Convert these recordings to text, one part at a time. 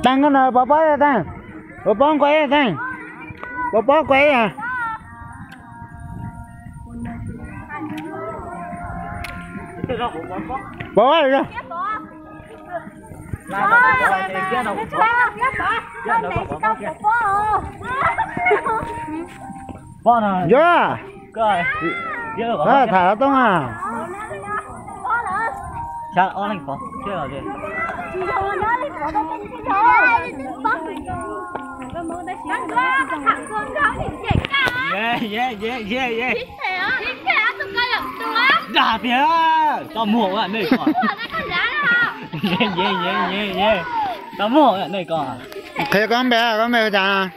Tăng con nào bỏ ra tăng, bỏ quay ra tăng, bỏ quay à. Bỏ rồi. Bỏ nào. Dạ. Coi. Đó thả nó tung à. Sao on anh bỏ. Chưa vào gì. Yeah. Dạ phía. Tao mua ở đây còn. Yeah. Tao mua ở đây còn. Thế con bé chả.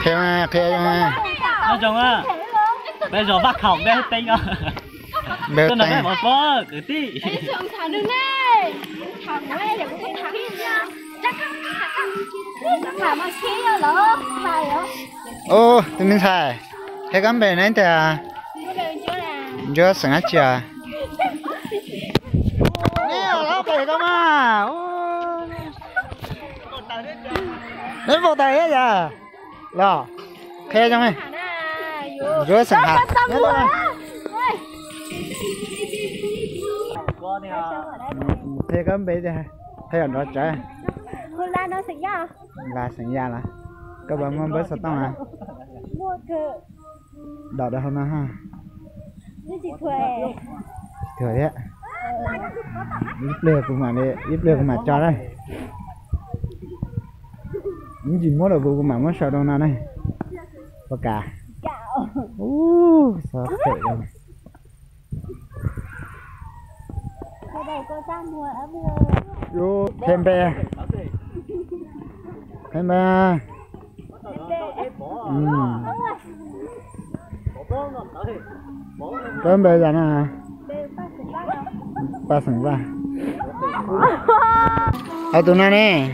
Thế Nói chung á. Bây giờ bắt khổng bé tính á. Tôi nói bé một phơ, cứ tí. ô tụi mình xài thế con bé này thì chưa sẵn hết chưa nè nó bể cơ mà đến bộ tay hết giờ lo khe trong này chưa sẵn hạt thế con bé thì thế ở đó trái là sẵn ra là các bạn muốn bớt sao tao à đỏ được không nào ha thừa đấy ít lừa của mà cho đây những gì muốn là của mà muốn sợ đâu nào đây có cả sao tệ rồi vô thêm bè con bè ra nè ba sừng ba ở tụi nó nè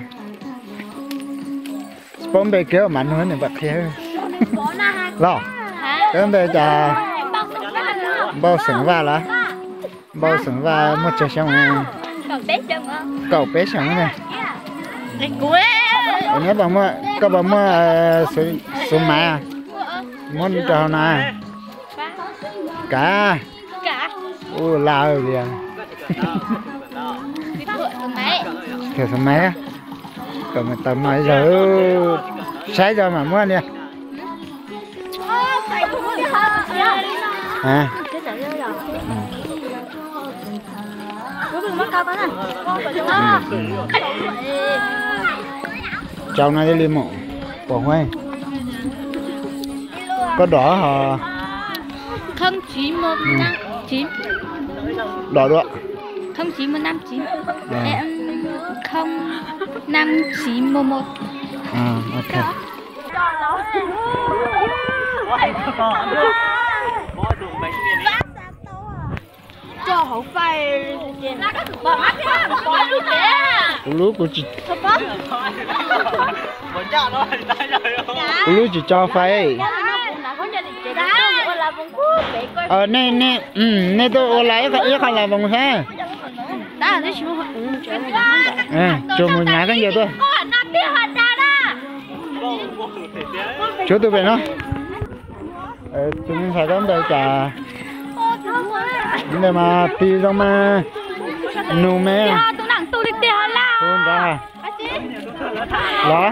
con bè kéo mạnh hơn này bạc khéo lo con bè chà bao sừng va là bao sừng va một chiếc xong này cậu bé xong này nhớ bằng mua có bằng mua số máy à muốn cho này cả ô lao rồi à thử số máy á còn một tầm máy giờ sai giờ mà mua nè à trong này đi mộ bỏ hoài có đỏ hả 0919 đỏ đỏ 0919 em 05911 ok cho hậu phai lú của chị lú chỉ cho phai nè tôi lấy cái là vòng xe cho một nhà cái gì tôi chú tôi về nó chúng mình phải có đây cả nhưng mà tí trong mà nụ mẹ hôn ra đó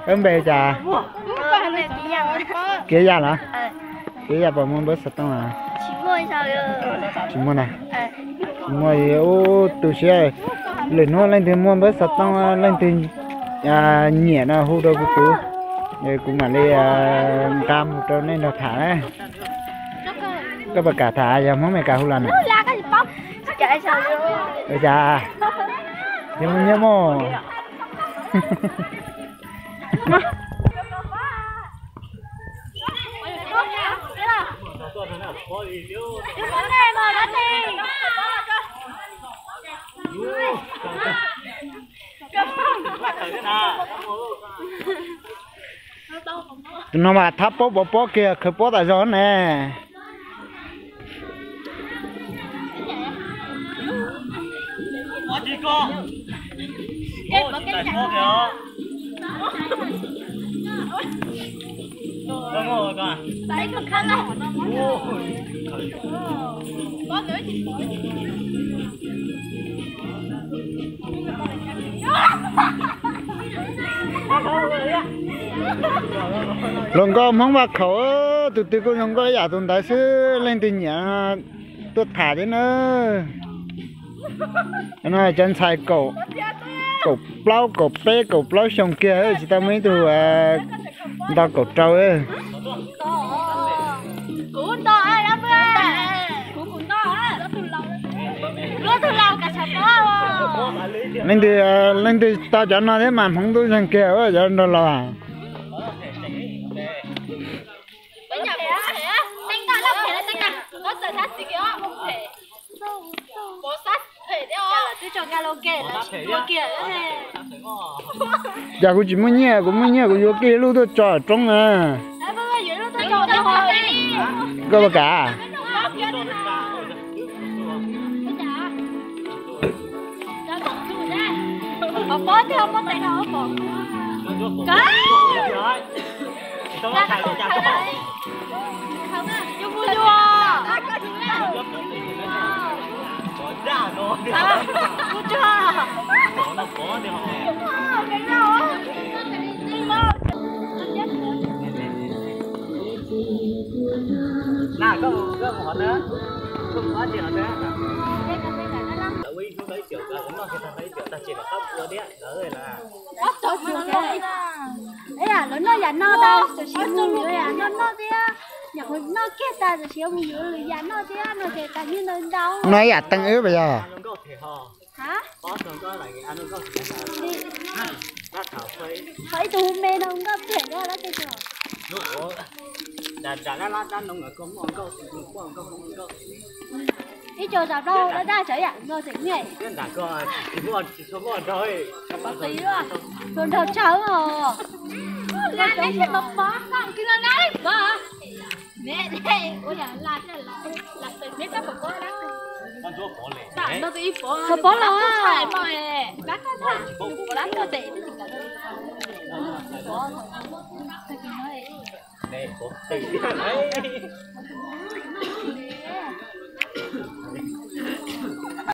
em về trà kia ra hả kia ra vào món bớt sạch tông à chỉ mua này mua gì ô từ xe lên nó lên thì mua bớt sạch tông lên thì nhẹ nó hú đâu của chú đây cũng mà đi cam một trâu nên nó thả đấy các bà cả thả giờ món mày cả hú lần này bây giờ thì mình nhớ mò nó mà tháp bó kia khởi bó tại gió nè có chị cô ô tại cô kìa đâu ngồi coi Đấy con khăn này. Có nữa chị. lần có mong bạc khẩu tụi tôi có nhung có giả tụi đại sứ lên từ nhà tôi thả đến nữa nó chân xài cổ cổ plau sông kia chỉ ta mấy tụi ta cổ trâu ấy Cũng to ai lắm á. Cũng to á. Nó từ lâu cả sập đó. lên từ ta cho nó thế mà không tôi sang kia ở cho nó lo Bây giờ đánh ta lắm thể đánh ta. Nó sợ sát gì kia không thể. Bố sát thể đấy ó. Tôi cho karaoke là mua kia đấy. giờ cũng chỉ mới nhẹ cũng vô kia lúc tôi cho trong à Em ơi, vậy lúc tôi cho đi hồi đi. có cả Bố thì không có tiền đâu bố. Cái. Tôi có thầy con chào cô. Không à, vô vui vô. Ra rồi. Cô cho. Nó có đi họ. Cái nào á? Đi mà. Nào có một họ nữa. Không có chuyện nữa. Đợi uy không thấy chuyện là cũng nói người ta thấy chuyện ta chỉ là khóc vừa đấy đỡ rồi là Ốc cho chuyện đấy. Đấy à, nó giả no đâu, rồi xíu mù nữa à, nó thế á. Nhà con nó kết ra rồi xíu mù nữa rồi giả no thế á, nó thể cả như nó đâu. nói à tăng ứ bây giờ nó có thể ho. Hả? Có thường có lại ăn nó có thể nó thảo phơi. Thấy tụi mẹ nó không có thể đó đó cái chỗ. Nó đã nó nó người cũng ngon câu không câu. Cái chỗ nào đâu nó ra chở nó sẽ nhảy. Cái đã coi chỉ có một thôi. Bác tí nữa. Rồi đầu cháu rồi. Là cái gì mà bó con kia này. Bó hả? Mẹ đây. Ôi dạ là từ biết các bà bó đó. Con chúa bỏ lệ. Tại nó cái bó. Nó bó là nó chạy mày. Bác con thôi. Bó lắm nó tệ. Bó thôi. Đây, bỏ tỷ đấy.